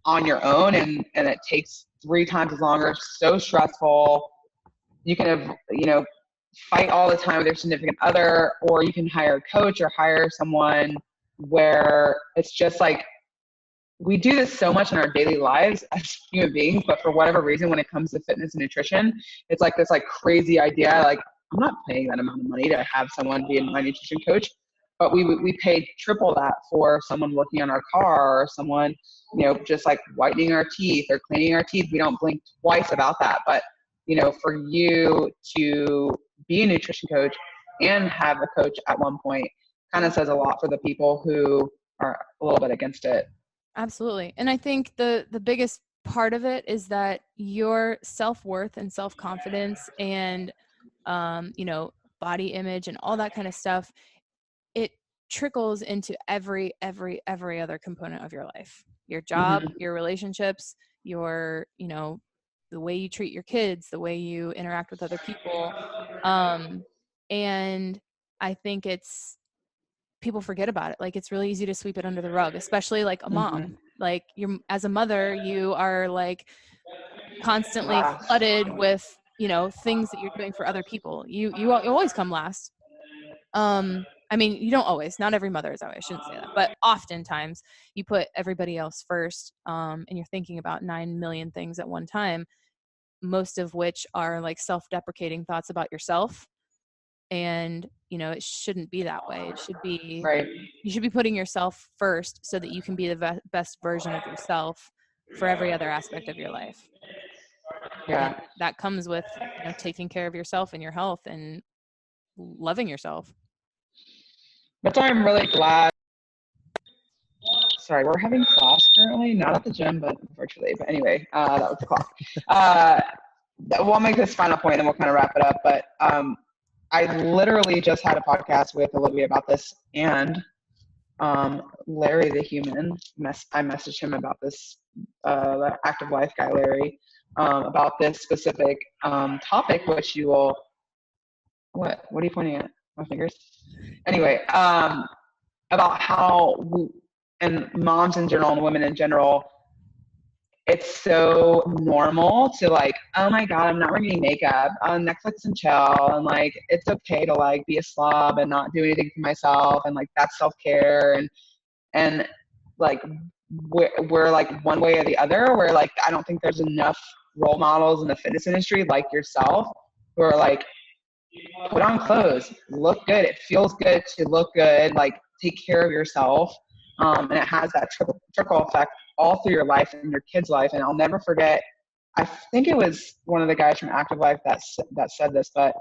[SPEAKER 4] on your own, and it takes 3 times as longer. It's so stressful. You can have, fight all the time with your significant other, or you can hire a coach or hire someone where it's just like, we do this so much in our daily lives as human beings, but for whatever reason, when it comes to fitness and nutrition, it's like this like crazy idea, like I'm not paying that amount of money to have someone be my nutrition coach. But we paid triple that for someone working on our car, or someone, just like whitening our teeth or cleaning our teeth. We don't blink twice about that. But, for you to be a nutrition coach and have a coach at one point kind of says a lot for the people who are a little bit against it.
[SPEAKER 1] Absolutely. And I think the biggest part of it is that your self-worth and self-confidence and, body image and all that kind of stuff, it trickles into every other component of your life, your job, your relationships, your, the way you treat your kids, the way you interact with other people. And I think people forget about it. Like, it's really easy to sweep it under the rug, especially like a mom. Like, as a mother, you are like constantly flooded with, things that you're doing for other people. You always come last. I mean, you don't always, not every mother is that way. I shouldn't say that, but oftentimes you put everybody else first, and you're thinking about 9 million things at one time, most of which are like self-deprecating thoughts about yourself. And, it shouldn't be that way. It should be,
[SPEAKER 4] Right.
[SPEAKER 1] you should be putting yourself first so that you can be the best version of yourself for every other aspect of your life.
[SPEAKER 4] Yeah.
[SPEAKER 1] And that comes with, taking care of yourself and your health and loving yourself.
[SPEAKER 4] That's why I'm really glad. Sorry, we're having class currently, not at the gym, but virtually. But anyway, that was the clock. We'll make this final point and we'll kind of wrap it up. But I literally just had a podcast with Olivia about this, and Larry the human, I messaged him about this, the active life guy, Larry, about this specific topic, which you will, what are you pointing at? My fingers? Anyway, about how, and moms in general and women in general, it's so normal to like, oh my God, I'm not wearing any makeup, on Netflix and chill, and like it's okay to like be a slob and not do anything for myself, and like that's self-care, and like we're like one way or the other, where like I don't think there's enough role models in the fitness industry like yourself who are like, put on clothes, look good, it feels good to look good, like take care of yourself, and it has that trickle effect all through your life and your kids' life. And I'll never forget, I think it was one of the guys from Active Life that said this, but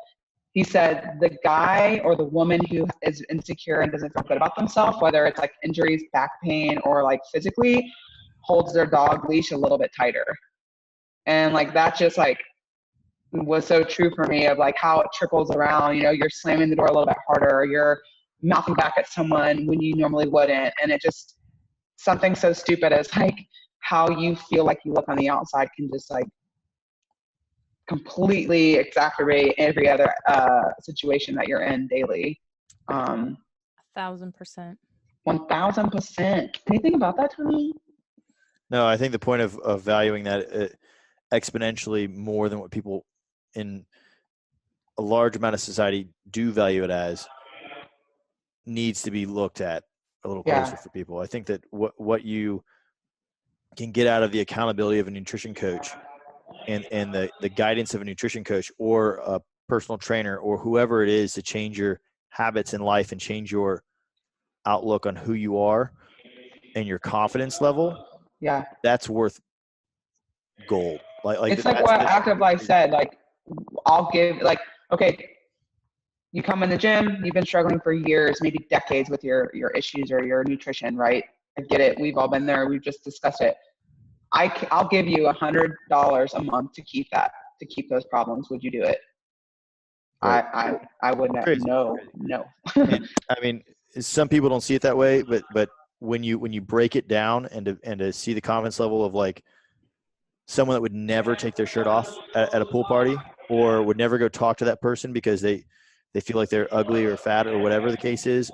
[SPEAKER 4] he said the guy or the woman who is insecure and doesn't feel good about themselves, whether it's like injuries, back pain, or like physically, holds their dog leash a little bit tighter. And like that just like was so true for me, of like how it trickles around, you're slamming the door a little bit harder, you're mouthing back at someone when you normally wouldn't. And it just, something so stupid as like how you feel like you look on the outside can just like completely exacerbate every other situation that you're in daily.
[SPEAKER 1] 1,000%.
[SPEAKER 4] 1,000%. Anything about that, Tony?
[SPEAKER 3] No, I think the point of valuing that exponentially more than what people in a large amount of society do value it as needs to be looked at a little closer for people. I think that what you can get out of the accountability of a nutrition coach and the guidance of a nutrition coach or a personal trainer or whoever it is to change your habits in life and change your outlook on who you are and your confidence level, that's worth gold. Like
[SPEAKER 4] it's like what Active Life said, like I'll give, like, okay, you come in the gym, you've been struggling for years, maybe decades with your issues or your nutrition, right? I get it. We've all been there. We've just discussed it. I'll give you $100 a month to keep those problems. Would you do it? Right. I wouldn't. No.
[SPEAKER 3] I mean, some people don't see it that way, but when you break it down and to see the confidence level of like someone that would never take their shirt off at a pool party or would never go talk to that person because they feel like they're ugly or fat or whatever the case is,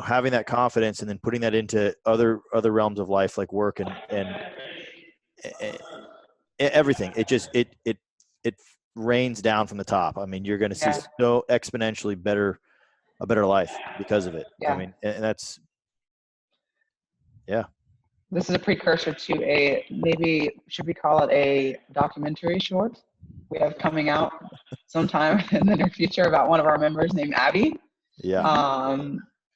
[SPEAKER 3] having that confidence and then putting that into other realms of life like work and everything. It rains down from the top. I mean, you're going to see so exponentially a better life because of it. I mean, and that's,
[SPEAKER 4] This is a precursor to maybe should we call it a documentary short? we have coming out sometime in the near future about one of our members named Abby.
[SPEAKER 3] Yeah.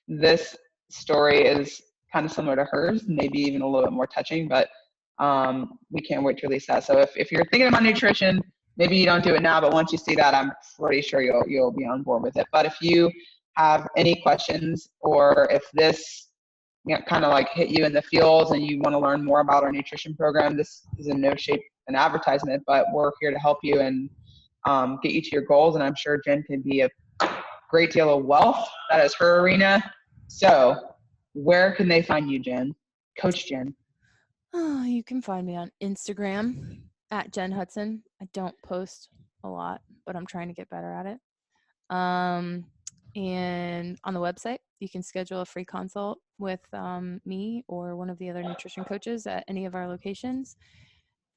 [SPEAKER 4] This story is kind of similar to hers, maybe even a little bit more touching, but we can't wait to release that. So if you're thinking about nutrition, maybe you don't do it now, but once you see that, I'm pretty sure you'll be on board with it. But if you have any questions, or if this kind of like hit you in the feels and you want to learn more about our nutrition program, this is in no shape an advertisement, but we're here to help you and get you to your goals. And I'm sure Jen can be a great deal of wealth. That is her arena. So where can they find you, Jen? Coach Jen.
[SPEAKER 1] Oh, you can find me on Instagram at Jen Hutson. I don't post a lot, but I'm trying to get better at it. And on the website, you can schedule a free consult with me or one of the other nutrition coaches at any of our locations.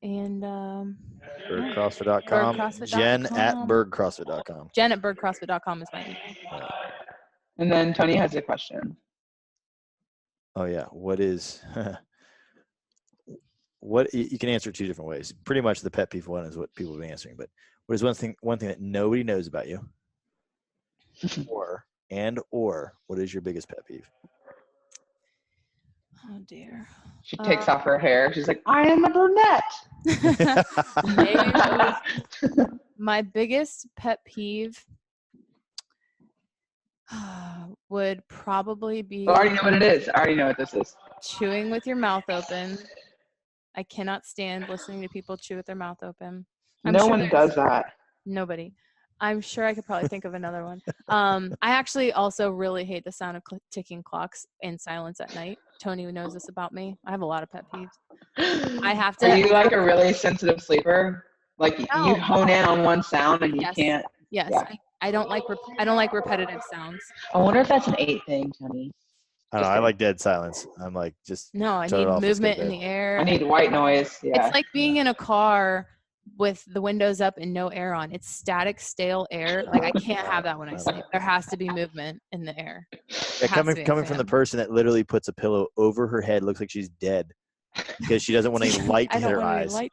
[SPEAKER 1] And
[SPEAKER 3] BirdCrossFit.com.
[SPEAKER 1] BirdCrossFit.com.
[SPEAKER 3] Jen at BirdCrossFit.com.
[SPEAKER 1] Jen at BirdCrossFit.com is my email.
[SPEAKER 4] And then Tony has a question.
[SPEAKER 3] Oh yeah. What is what you can answer two different ways. Pretty much the pet peeve one is what people have been answering, but what is one thing that nobody knows about you? or what is your biggest pet peeve?
[SPEAKER 1] Oh dear.
[SPEAKER 4] She takes off her hair. She's like, I am a brunette.
[SPEAKER 1] My biggest pet peeve would probably be.
[SPEAKER 4] I already know what it is. I already know what this is.
[SPEAKER 1] Chewing with your mouth open. I cannot stand listening to people chew with their mouth open.
[SPEAKER 4] No one does that.
[SPEAKER 1] Nobody. I'm sure I could probably think of another one. I actually also really hate the sound of ticking clocks and silence at night. Tony knows this about me. I have a lot of pet peeves. I have to.
[SPEAKER 4] Are you like a really sensitive sleeper? Like
[SPEAKER 1] No.
[SPEAKER 4] you hone in on one sound and you can't.
[SPEAKER 1] Yes.
[SPEAKER 4] Yeah.
[SPEAKER 1] I don't like repetitive sounds.
[SPEAKER 4] I wonder if that's an 8 thing, Tony.
[SPEAKER 3] I don't know. I like dead silence. I'm like just.
[SPEAKER 1] No, I
[SPEAKER 3] turn it
[SPEAKER 1] need
[SPEAKER 3] off, let's go to
[SPEAKER 1] movement in
[SPEAKER 3] bed.
[SPEAKER 1] the air.
[SPEAKER 4] I need white noise. Yeah.
[SPEAKER 1] It's like being in a car with the windows up and no air on. It's static, stale air. Like I can't have that when I sleep. There has to be movement in the air.
[SPEAKER 3] Yeah, coming from the person that literally puts a pillow over her head, looks like she's dead because she doesn't want any light to hit her eyes. Like,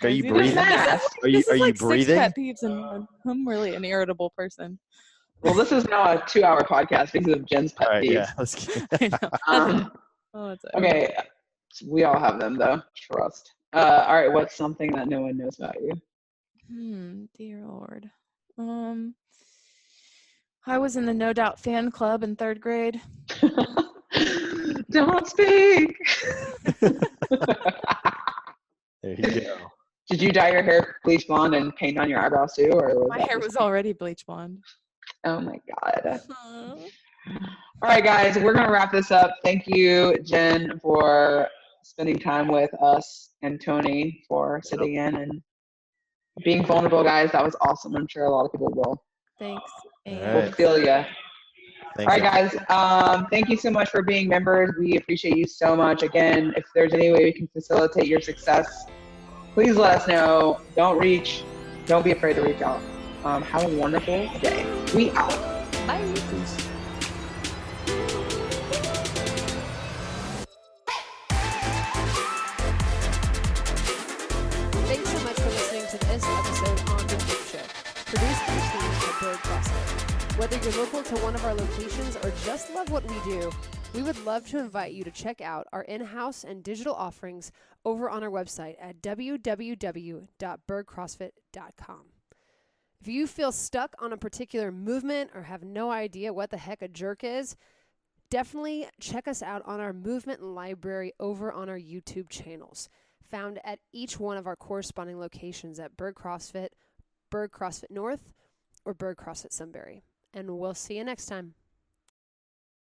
[SPEAKER 3] are you breathing? Are you breathing?
[SPEAKER 1] 6 pet peeves, and I'm really an irritable person.
[SPEAKER 4] Well, this is now a 2-hour podcast because of Jen's pet
[SPEAKER 3] All right,
[SPEAKER 4] peeves.
[SPEAKER 3] yeah, let's get.
[SPEAKER 4] Okay, we all have them though. Trust. All right, what's something that no one knows about you?
[SPEAKER 1] Dear Lord. I was in the No Doubt fan club in 3rd grade.
[SPEAKER 4] Don't speak.
[SPEAKER 3] There you go.
[SPEAKER 4] Did you dye your hair bleach blonde and paint on your eyebrows too, or
[SPEAKER 1] My hair was already bleach blonde.
[SPEAKER 4] Oh my God. All right, guys, we're gonna wrap this up. Thank you, Jen, for spending time with us, and Tony for sitting in and being vulnerable, guys. That was awesome. I'm sure a lot of people will.
[SPEAKER 1] Thanks.
[SPEAKER 4] We'll feel ya. All right, guys. Thank you so much for being members. We appreciate you so much. Again, if there's any way we can facilitate your success, please let us know. Don't be afraid to reach out. Have a wonderful day. We out.
[SPEAKER 1] Bye.
[SPEAKER 3] Peace.
[SPEAKER 2] Thanks so much for listening to this episode on The Boom Show, produced by the team at Bird CrossFit. Whether you're local to one of our locations or just love what we do, we would love to invite you to check out our in-house and digital offerings over on our website at www.birdcrossfit.com. If you feel stuck on a particular movement or have no idea what the heck a jerk is, definitely check us out on our movement library over on our YouTube channels, found at each one of our corresponding locations at Bird CrossFit, Bird CrossFit North, or Bird CrossFit Sunbury. And we'll see you next time.